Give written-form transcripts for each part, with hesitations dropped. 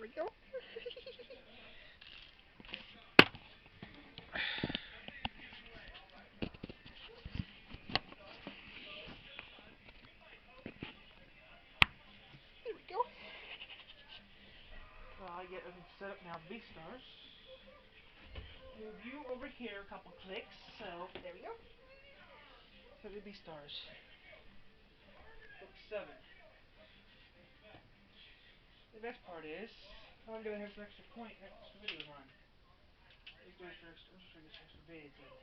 we go. There we go. I get everything set up now. V-Stars. Move you over here a couple clicks. So there we go. So the V-Stars. Book 7. The best part is, I'm gonna have some extra extra videos on. I'm just trying to get some extra vids in.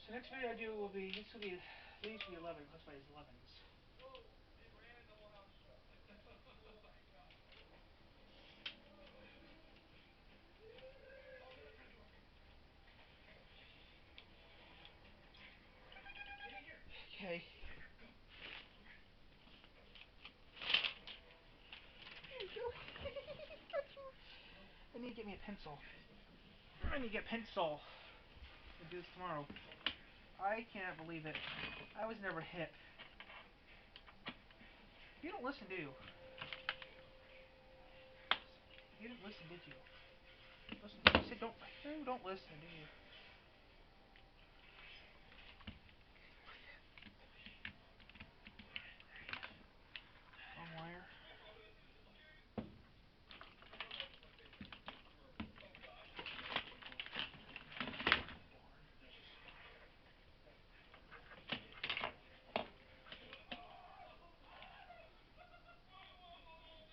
So next video I do will be, these will be 11, classified as 11s. Okay. I need to get me a pencil. I need to get a pencil. I'll do this tomorrow. I can't believe it. I was never hip. You don't listen, do you? You didn't listen, did you? Listen, I said don't listen, do you? Wrong wire.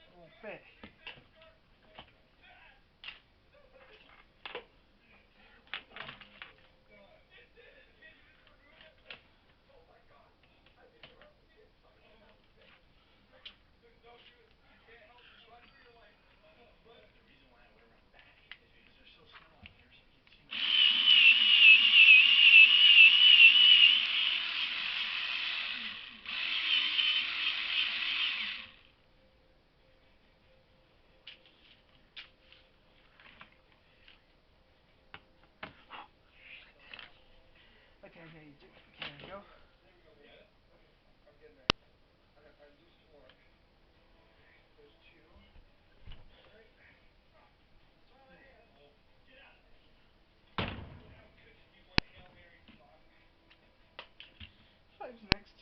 It won't fit. Okay, there we go. I'm getting there. I lose 2 more. There's 2. Alright. Five's next.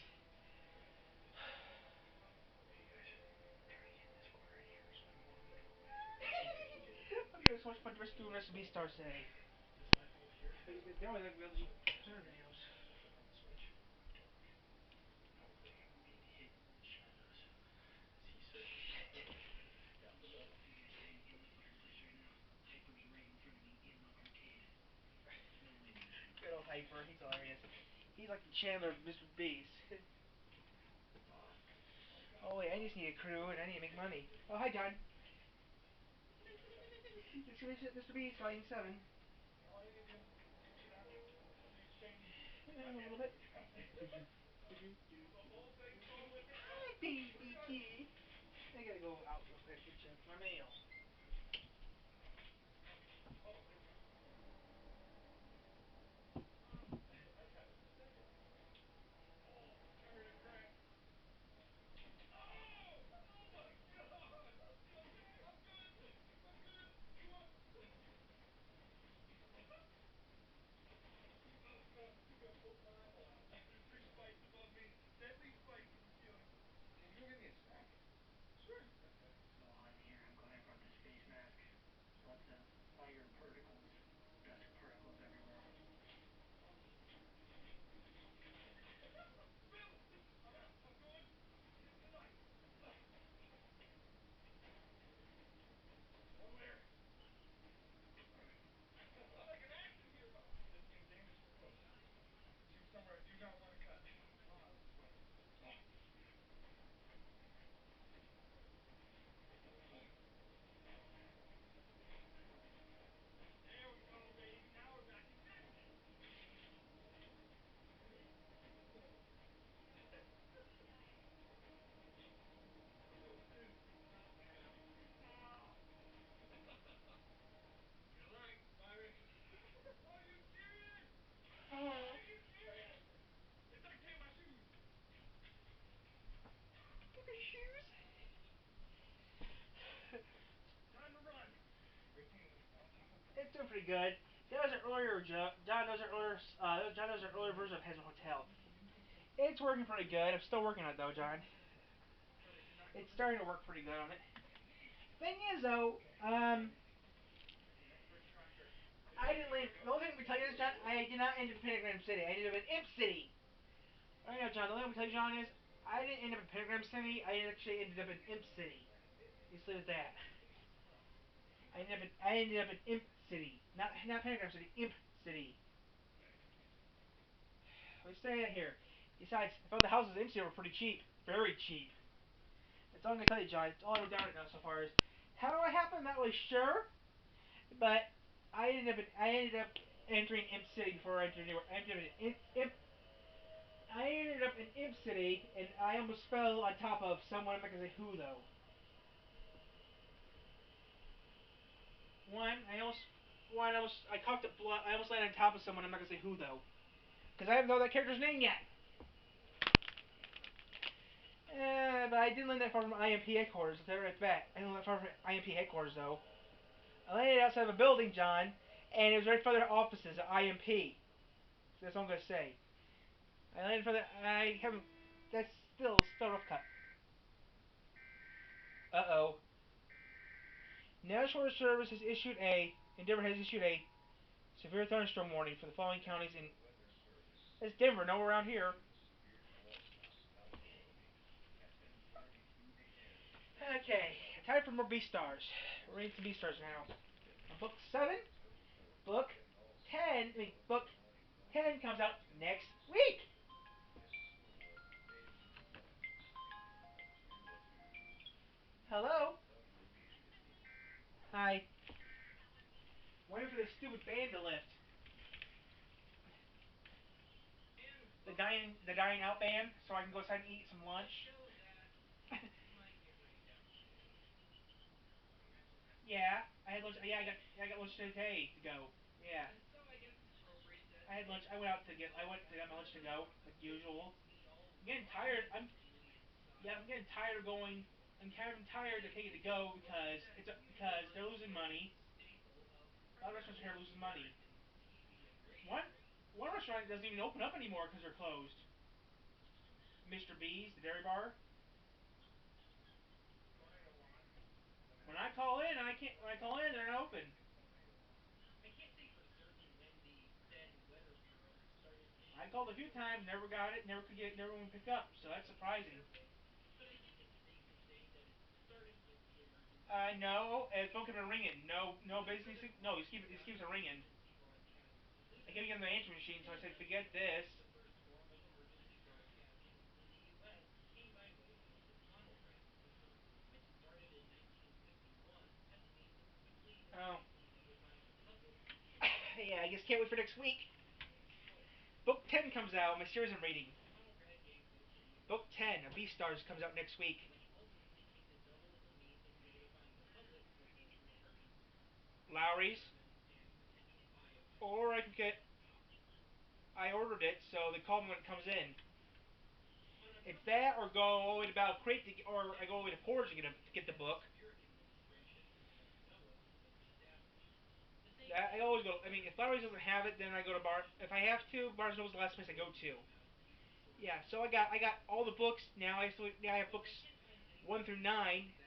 I'm getting so much fun just doing recipe stars today. The only like really turn videos. Good old Hyper, he's hilarious. He's like the Chandler of Mr. Beast. Oh wait, I just need a crew and I need to make money. Oh hi John. Just finished it, Mr. Beast, volume 7. A little bit. Hi baby key. I gotta go out real quick and check my mail. Can you go get me a snack? Sure. Okay. doing pretty good. That was an earlier John knows an earlier John knows an earlier version of Hazard Hotel. It's working pretty good. I'm still working on it though, John. It's starting to work pretty good on it. Thing is though, I didn't leave. The only thing we tell you is, John, I did not end up in Pentagram City. I ended up in Imp City. Right now, John, the only thing we tell you, John, is I didn't end up in Pentagram City. I actually ended up in Imp City. Just leave it at that. I ended up in Imp City, not Pentagram City, Imp City. We stay out here. Besides, I found the houses in Imp City were pretty cheap, very cheap. That's all I'm gonna tell you, John. It's all I know down right now so far is how do I happen? Not really sure, but I ended up entering Imp City before I entered anywhere. I ended up in Imp City, and I almost fell on top of someone. I'm not gonna say who though. One, I caught the blood. I almost landed on top of someone. I'm not gonna say who though, because I haven't thought that character's name yet. But I didn't land that far from IMP headquarters. I'll tell you right back. I didn't land that far from IMP headquarters though. I landed outside of a building, John, and it was right in front of their offices at IMP. So that's all I'm gonna say. I landed in front of. I haven't. That's still a rough cut. Uh-oh. National Weather Service has issued a Denver has issued a severe thunderstorm warning for the following counties in. It's Denver, nowhere around here. Okay, time for more B stars. We're reading some B stars now. Book 7, book book 10 comes out next week. Hello? Hi. Waiting for this stupid band to lift. The dying out band, so I can go outside and eat some lunch. Yeah, I had lunch. I got lunch today to go. Yeah, I had lunch. I went to get my lunch to go like usual. I'm getting tired. I'm getting tired of going. I'm tired of taking it to go because they're losing money. A lot of restaurants here are losing money. One one restaurant doesn't even open up anymore because they're closed. Mr. B's, the dairy bar. When I call in, I can't. When I call in, they're not open. I called a few times, never got it, never one pick up. So that's surprising. No, phone kept on ringing. No, no, basically, no. He keeps on ringing. I kept getting the answering machine, so I said, forget this. Oh, yeah. I guess can't wait for next week. Book 10 comes out. My series I'm reading. Book 10 of Beastars comes out next week. Lowry's, or I can get. I ordered it, so they call me when it comes in. It's that, or go all the way to Battle Creek, or I go all the way to Portage to get the book. I always go. I mean, if Lowry's doesn't have it, then I go to Bar. If I have to, Barnes Noble's the last place I go to. Yeah, so I got all the books now. Now I have books 1 through 9.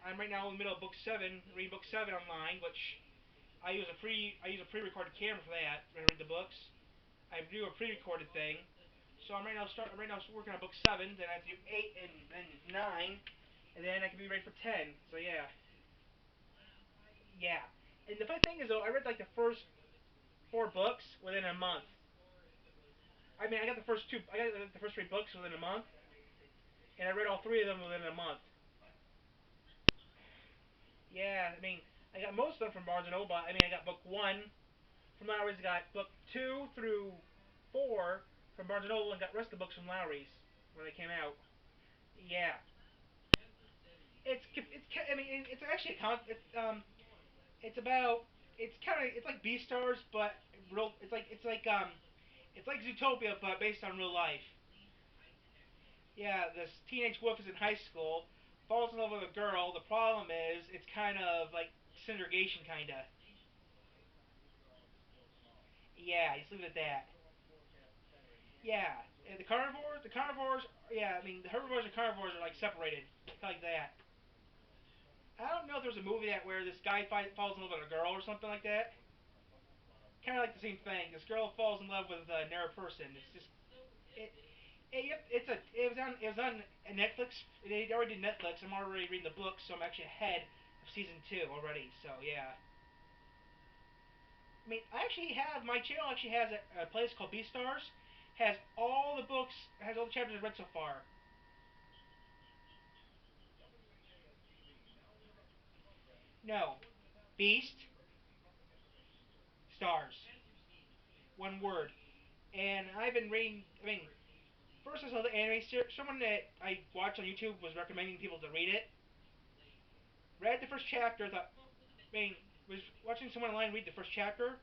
I'm right now in the middle of book 7, reading book 7 online, which I use a pre-recorded camera for that when I read the books. I do a pre-recorded thing. So I'm right now working on book 7. Then I have to do 8 and then 9, and then I can be ready for 10. So yeah, yeah. And the funny thing is though, I read like the first 4 books within a month. I mean, I got the first two. I got the first 3 books within a month, and I read all 3 of them within a month. Yeah, I mean, I got most of them from Barnes and Noble. I mean, I got book 1 from Lowry's. I got book 2 through 4 from Barnes and Noble, and got the rest of the books from Lowry's when they came out. Yeah, I mean, it's actually it's about it's like Beastars, but real. It's like Zootopia, but based on real life. Yeah, this teenage wolf is in high school, falls in love with a girl. The problem is, it's kind of like segregation, kinda. Yeah, just leave it at that. Yeah, the carnivores. Yeah, I mean the herbivores and carnivores are like separated, like that. I don't know if there's a movie that where this guy falls in love with a girl or something like that. Kind of like the same thing. This girl falls in love with another person. It's just it. Yep, it was on Netflix. They already did Netflix. I'm already reading the book, so I'm actually ahead of season two already. So yeah. I mean, I actually have my channel actually has a place called BeStars. Has all the books, has all the chapters I've read so far. No, Beast Stars, one word. And I've been reading. I mean, first I saw the anime series. Someone that I watched on YouTube was recommending people to read it. Read the first chapter. Thought, I mean, was watching someone online read the first chapter.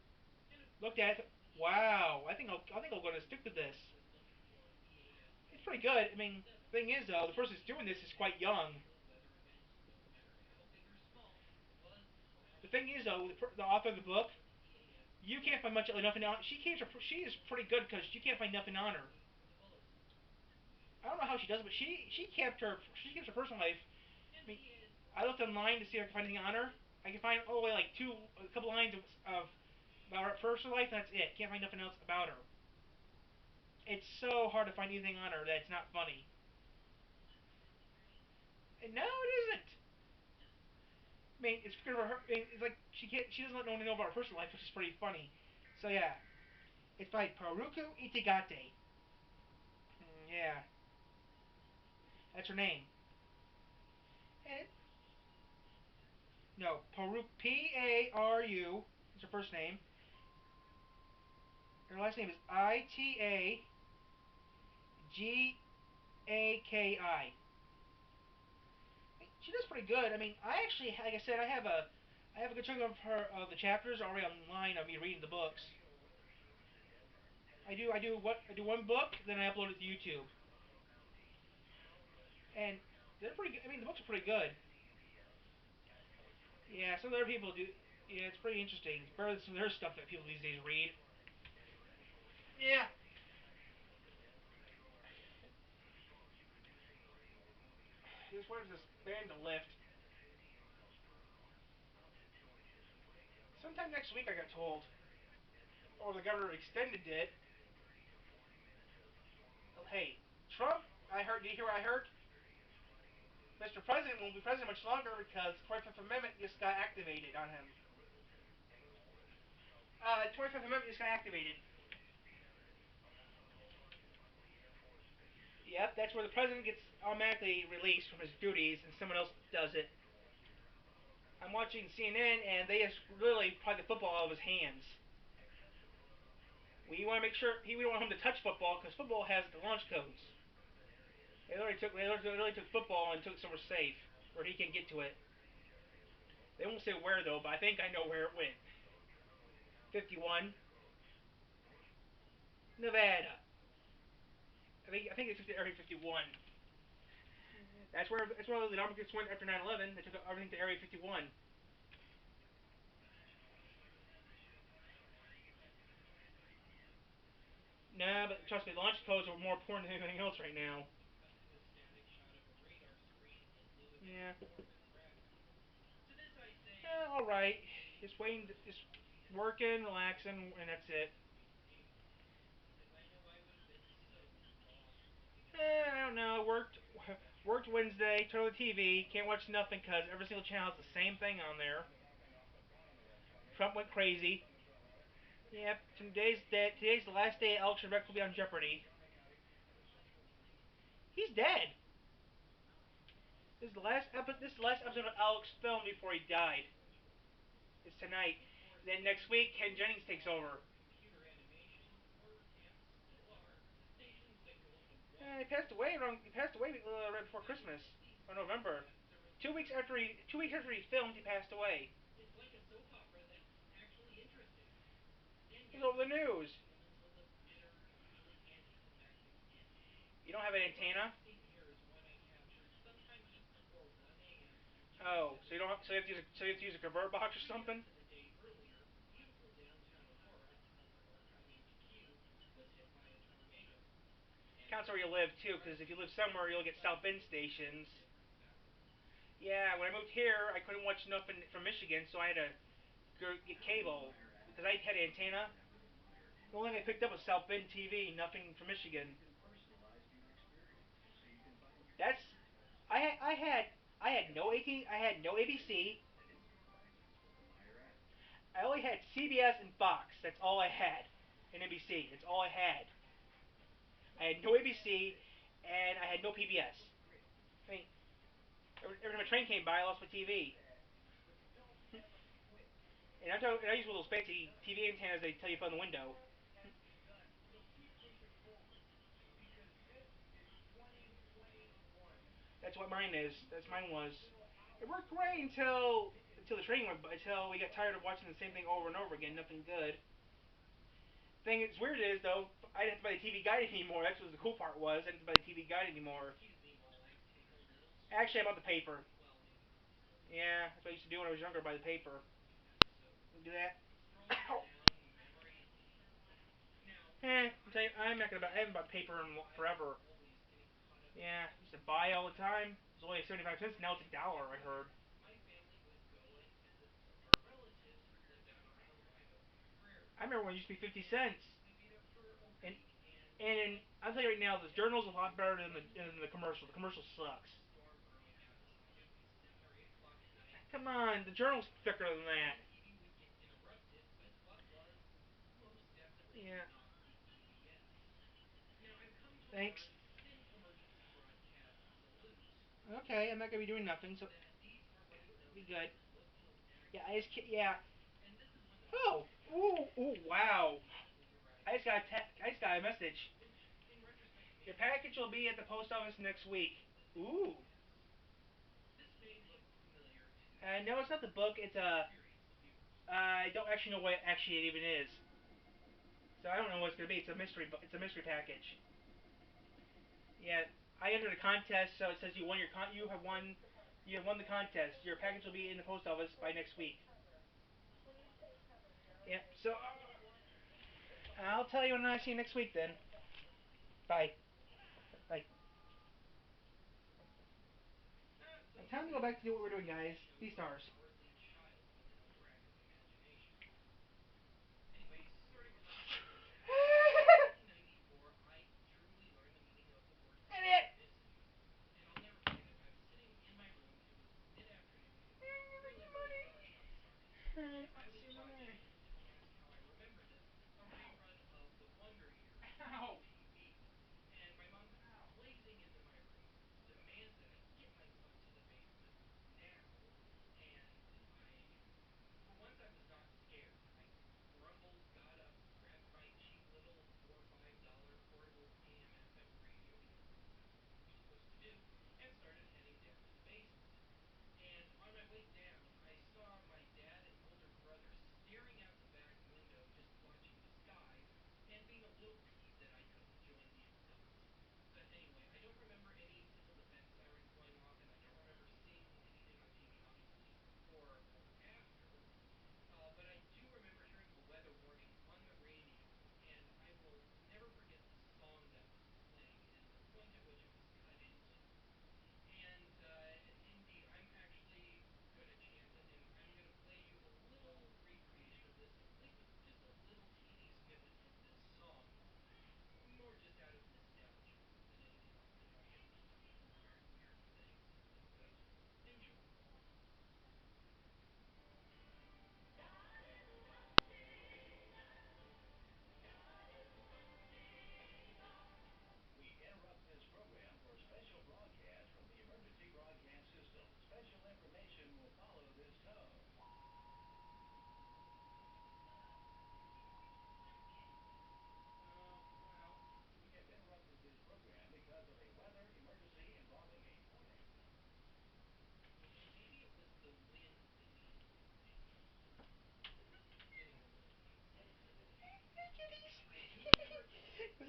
Looked at it. Wow, I think I'll go to stick with this. It's pretty good. I mean, thing is though, the person that's doing this is quite young. The thing is though, the author of the book, you can't find much nothing on. She is pretty good because you can't find nothing on her. I don't know how she does it, but she keeps her personal life. I mean, I looked online to see if I could find anything on her. I can find only like a couple lines of about her personal life. And that's it. Can't find nothing else about her. It's so hard to find anything on her that's not funny. And no, it isn't. I mean, it's because of her. I mean, it's like she doesn't let no one know about her personal life, which is pretty funny. So yeah, it's by Paruku Itagate. Yeah, that's her name. And no, Paru is her first name. Her last name is Itagaki. She does pretty good. I mean, I actually, like I said, I have a good chunk of the chapters already online of me reading the books. I do one book, then I upload it to YouTube, and they're pretty good. I mean, the books are pretty good. Yeah, some other people do. Yeah, it's pretty interesting. It's better than some other stuff that people these days read. Yeah. Just where's this band to lift? Sometime next week, I got told. Or the governor extended it. Hey, Trump, I heard. Did you hear what I heard? Mr. President won't be president much longer because the 25th Amendment just got activated on him. 25th Amendment just got activated. Yep, that's where the president gets automatically released from his duties and someone else does it. I'm watching CNN and they just literally pry the football out of his hands. We want to make sure we don't want him to touch football because football has the launch codes. They literally took football and took it somewhere safe where he can get to it. They won't say where though, but I think I know where it went. 51, Nevada. I think it's Area 51. That's where the Democrats went after 9/11. They took everything to Area 51. Nah, but trust me, launch codes are more important than anything else right now. Yeah. All right. Just waiting, just working, relaxing, and that's it. I don't know. Worked Wednesday. Turned on the TV. Can't watch nothing because every single channel has the same thing on there. Trump went crazy. Yep. Today's the last day Alex Trebek will be on Jeopardy. He's dead. This is the last episode of Alex filmed before he died. It's tonight. Then next week, Ken Jennings takes over. He passed away right before Christmas or November. 2 weeks after he filmed, he passed away. He's over the news. You don't have an antenna? Oh, so you don't. So you have to use a convert box or something? Counts where you live too, because if you live somewhere, you'll get South Bend stations. Yeah, when I moved here, I couldn't watch nothing from Michigan, so I had to go get cable because I had antenna. The only thing I picked up was South Bend TV, nothing from Michigan. That's I had no AT I had no ABC. I only had CBS and Fox. That's all I had. And NBC. That's all I had. I had no ABC, and I had no PBS. I mean, every time a train came by, I lost my TV. And I use one of those fancy TV antennas they tell you to put on the window. That's what mine is. That's mine was. It worked great until the train went by, until we got tired of watching the same thing over and over again. Nothing good. Thing that's weird is though, I didn't have to buy the TV guide anymore. That's what the cool part was. I didn't have to buy the TV guide anymore. Actually, I bought the paper. Yeah, that's what I used to do when I was younger. Buy the paper. Do that. I'm not gonna buy. I haven't bought paper in forever. Yeah, I used to buy all the time. It was only 75 cents. Now it's $1. I heard. I remember when it used to be 50 cents. And I'll tell you right now, the journal's a lot better than the commercial. The commercial sucks. Come on, the journal's thicker than that. Yeah. Thanks. Okay, I'm not gonna be doing nothing, so be good. Yeah, yeah. Oh, ooh, wow. I just got a message. Your package will be at the post office next week. Ooh. No, it's not the book. It's a. I don't actually know what actually it even is. So I don't know what it's gonna be. It's a mystery. It's a mystery package. Yeah, I entered a contest, so it says you won your you have won. You have won the contest. Your package will be in the post office by next week. Yep. So I'll tell you when I see you next week. Then. Bye. Bye. Time to go back to do what we're doing, guys. Stars.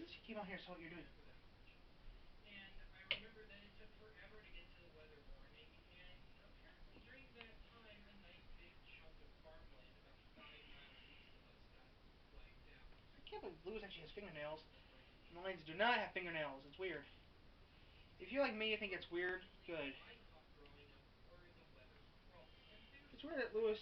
She came out here, so what you're doing? I can't believe Lewis actually has fingernails. Lions do not have fingernails. It's weird. If you're like me, you think it's weird. Good. It's weird that Lewis.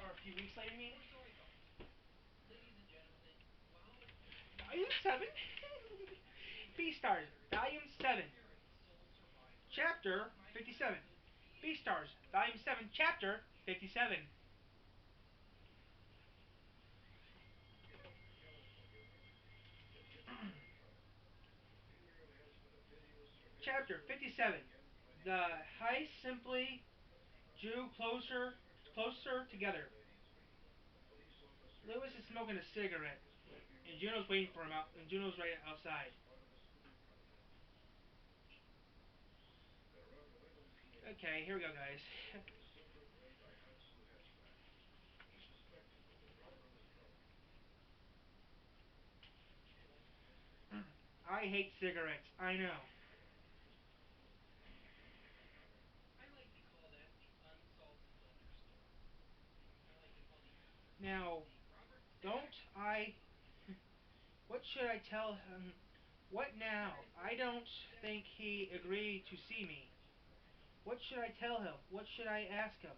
Or a few weeks later, you mean? Volume 7? Beastars, Volume 7, Chapter 57. Beastars, Volume 7, Chapter 57. Chapter 57. The heist simply drew closer together. Lewis is smoking a cigarette, and Juno's waiting for him out. And Juno's right outside. Okay, here we go, guys. I hate cigarettes. I know. Now, don't I? What should I tell him? What now? I don't think he agreed to see me. What should I tell him? What should I ask him?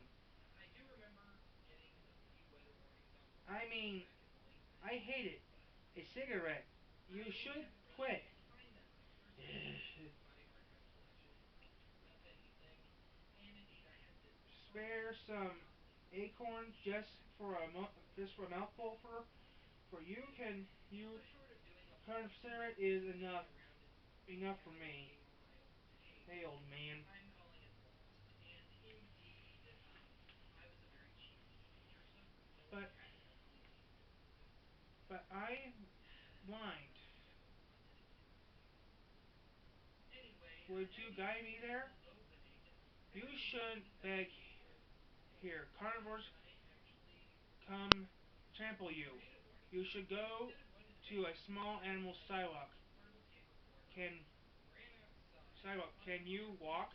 I mean, I hate it. A cigarette. You should quit. Spare some acorns just for a mouthful for you. Can you consider it is enough for me? Hey, old man. But I'm blind. Would you guide me there? You shouldn't beg here. Carnivores come trample you. You should go to a small animal sidewalk. Can Can you walk?